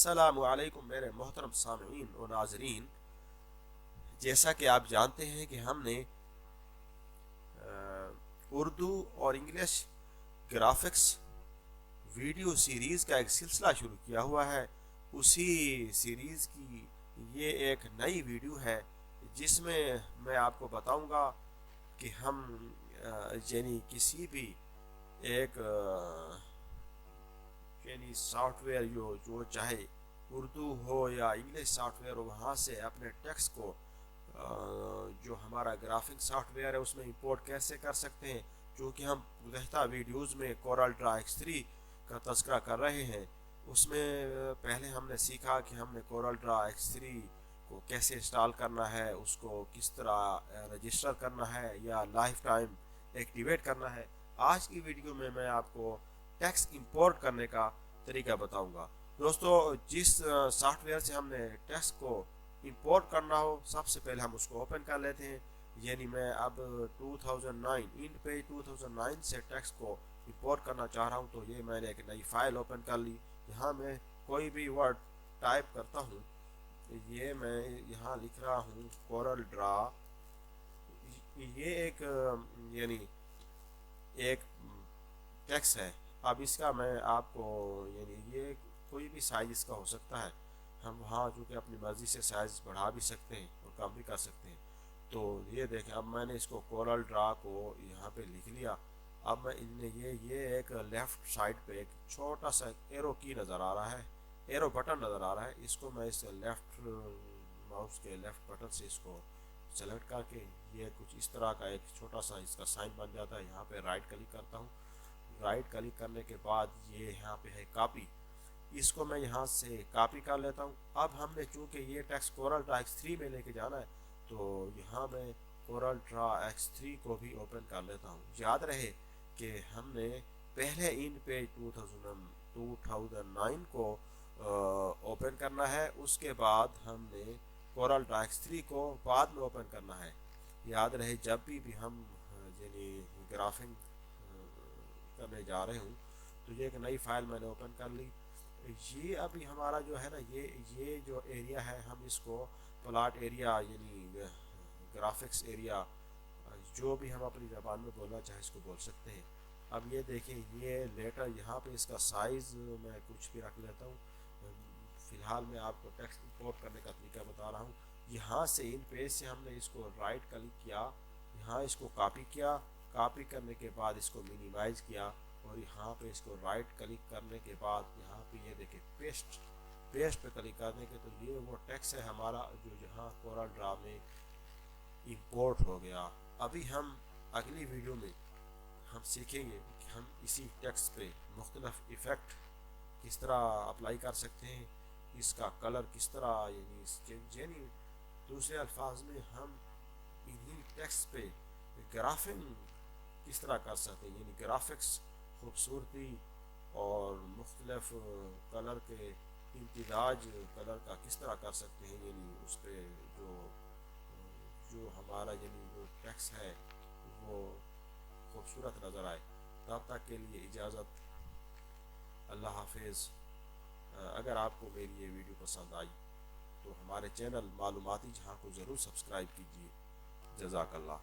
السلام علیکم میرے محترم سامعین و ناظرین. جیسا کہ آپ جانتے ہیں کہ ہم نے اردو اور انگلش گرافکس ویڈیو سیریز کا ایک سلسلہ شروع کیا ہوا ہے. اسی سیریز کی یہ ایک نئی ویڈیو ہے جس میں آپ کو بتاؤں گا کہ ہم یعنی کسی بھی ایک یعنی سافٹ ویئر جو چاہے اردو ہو یا انگلش سافٹ ویئر ہو وہاں سے اپنے ٹیکسٹ کو جو ہمارا گرافک سافٹ ویئر ہے اس میں امپورٹ کیسے کر سکتے ہیں. چونکہ ہم گزشتہ ویڈیوز میں کورل ڈرا X3 کا تذکرہ کر رہے ہیں. اس میں پہلے ہم نے سیکھا کہ ہم نے کورل ڈرا X3 کو کیسے انسٹال کرنا ہے, اس کو کس طرح رجسٹر کرنا ہے یا لائف ٹائم ایکٹیویٹ کرنا ہے. آج کی ویڈیو میں آپ کو ٹیکسٹ امپورٹ کرنے کا طریقہ بتاؤں گا. دوستو, جس سافٹ ویئر سے ہم نے ٹیکسٹ کو امپورٹ کرنا ہو سب سے پہلے ہم اس کو اوپن کر لیتے ہیں. یعنی میں اب 2009 انڈ پیج 2009 سے ٹیکسٹ کو امپورٹ کرنا چاہ رہا ہوں, تو یہ میں نے ایک نئی فائل اوپن کر لی. یہاں میں کوئی بھی ورڈ ٹائپ کرتا ہوں, یہ میں یہاں لکھ رہا ہوں کورل ڈرا. یہ یعنی ایک ٹیکسٹ ہے. اب اس کا میں آپ کو یعنی یہ کوئی بھی سائز اس کا ہو سکتا ہے. ہم وہاں چونکہ اپنی مرضی سے سائز بڑھا بھی سکتے ہیں اور کم بھی کر سکتے ہیں. تو یہ دیکھیں, اب میں نے اس کو کورل ڈرا کو یہاں پہ لکھ لیا. اب میں یہ ایک لیفٹ سائڈ پہ ایک چھوٹا سا ایرو کی نظر آ رہا ہے, ایرو بٹن نظر آ رہا ہے. اس کو میں اس لیفٹ ماؤس کے لیفٹ بٹن سے اس کو سلیکٹ کر کے یہ کچھ اس طرح کا ایک چھوٹا سا اس کا سائن بن جاتا ہے. یہاں پہ رائٹ کلک کرتا ہوں. رائٹ کلک کرنے کے بعد یہ یہاں پہ ہے کاپی, اس کو میں یہاں سے کاپی کر لیتا ہوں. اب ہم نے چونکہ یہ ٹیکسٹ کورل ڈرا X3 میں لے کے جانا ہے, تو یہاں میں کورل ڈرا X3 کو بھی اوپن کر لیتا ہوں. یاد رہے کہ ہم نے پہلے ان پیج 2009 کو اوپن کرنا ہے, اس کے بعد ہم نے کورل ڈرا X3 کو بعد میں اوپن کرنا ہے. یاد رہے جب بھی ہم یعنی گرافنگ کرنے جا رہے ہوں تو یہ ایک نئی فائل میں نے اوپن کر لی. یہ ابھی ہمارا جو ہے نا یہ جو ایریا ہے ہم اس کو پلاٹ ایریا یعنی گرافکس ایریا جو بھی ہم اپنی زبان میں بولنا چاہے اس کو بول سکتے ہیں. اب یہ دیکھیں یہ لیٹر یہاں پہ اس کا سائز میں کچھ بھی رکھ لیتا ہوں. فی الحال میں آپ کو ٹیکسٹ امپورٹ کرنے کا طریقہ بتا رہا ہوں. یہاں سے ان پیج سے ہم نے اس کو رائٹ کلک کیا, یہاں اس کو کاپی کیا. کاپی کرنے کے بعد اس کو مینیمائز کیا اور یہاں پہ اس کو رائٹ کلک کرنے کے بعد یہاں پہ یہ دیکھیں پیسٹ پہ کلک کرنے کے, تو یہ وہ ٹیکسٹ ہے ہمارا جو یہاں کورل ڈرا میں امپورٹ ہو گیا. ابھی ہم اگلی ویڈیو میں ہم سیکھیں گے کہ ہم اسی ٹیکسٹ پہ مختلف ایفیکٹ کس طرح اپلائی کر سکتے ہیں, اس کا کلر کس طرح یعنی دوسرے الفاظ میں ہم انہی ٹیکسٹ پہ گرافنگ کس طرح کر سکتے ہیں. یعنی گرافکس خوبصورتی اور مختلف کلر کے امتزاج کلر کا کس طرح کر سکتے ہیں. یعنی اس پہ جو ہمارا یعنی جو ٹیکسٹ ہے وہ خوبصورت نظر آئے. تب تک کے لیے اجازت, اللہ حافظ. اگر آپ کو میری یہ ویڈیو پسند آئی تو ہمارے چینل معلوماتی جہاں کو ضرور سبسکرائب کیجیے. جزاک اللہ.